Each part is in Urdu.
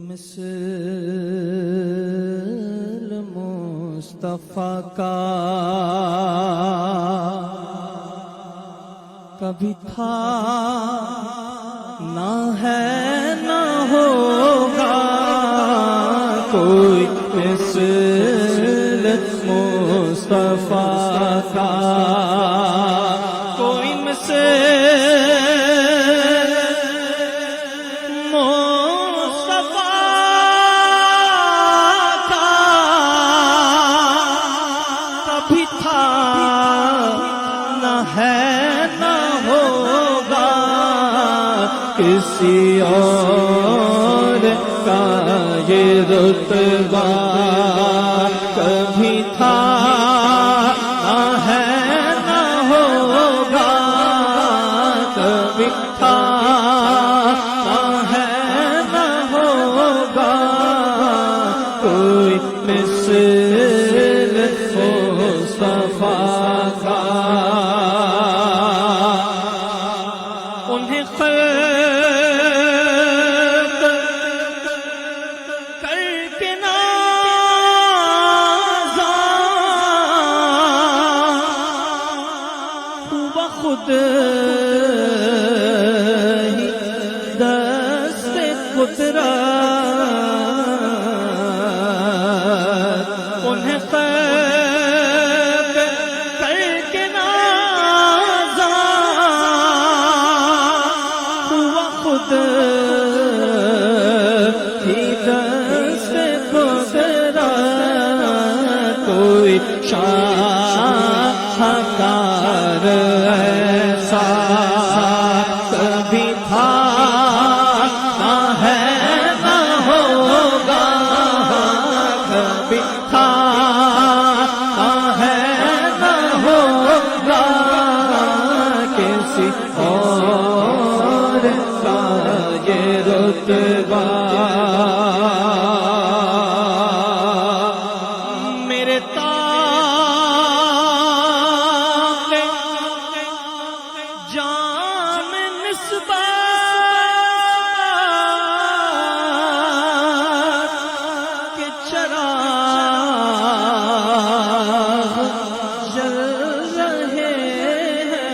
مثل مصطفیٰ کا کبھی تھا نہ ہے نہ ہوگا کوئی مثل مصطفیٰ کا کوئی کسی اور کا یہ رتبہ کبھی تھا نہ ہے نہ ہوگا کبھی تھا نہ ہے نہ ہوگا کوئی مثل مصطفیٰ کا انہیں خود ہی دست قدرت انہیں خلق کر کے نازاں ہوا خود ہی دست قدرت کوئی شاہکار کبھی تھا نہ ہے نہ ہوگا کبھی تھا نہ ہے نہ ہوگا کسی اور کا یہ رتبہ میرے جام نسبت کے چراغ جل رہے ہیں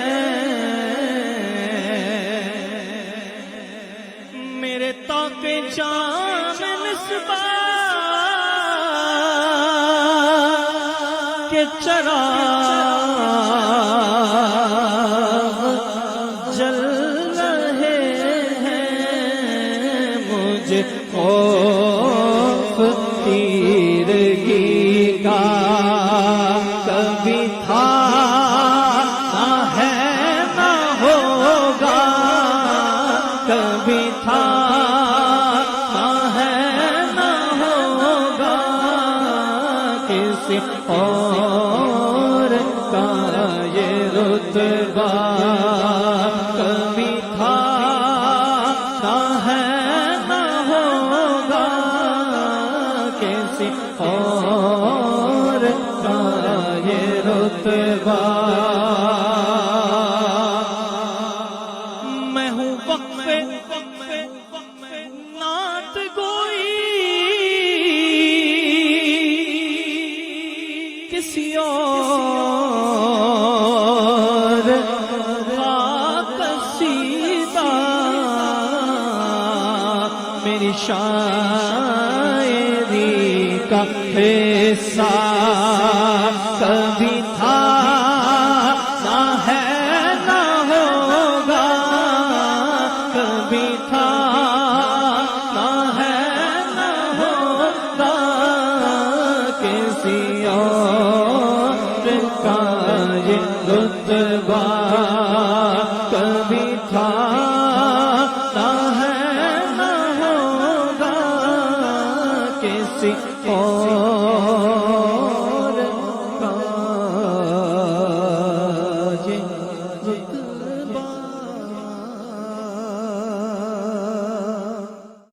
میرے تاک جام نسبت کے چراغ جل رہے ہیں مجھے خوف تیرگی کا کبھی تھا نہ ہے نہ ہوگا کبھی تھا نہ ہے نہ ہوگا کسی اور کا یہ رتبہ کبھی تھا نہ ہے نہ ہوگا کسی اور کا یہ رتبہ میں ہوں وقف نعت گوئی کسی اور قصیدہ میری شاعری کا حصہ کبھی تھا نہ ہے نہ ہوگا کبھی تھا نہ ہے نہ ہوگا کسی اور کا یہ رتبہ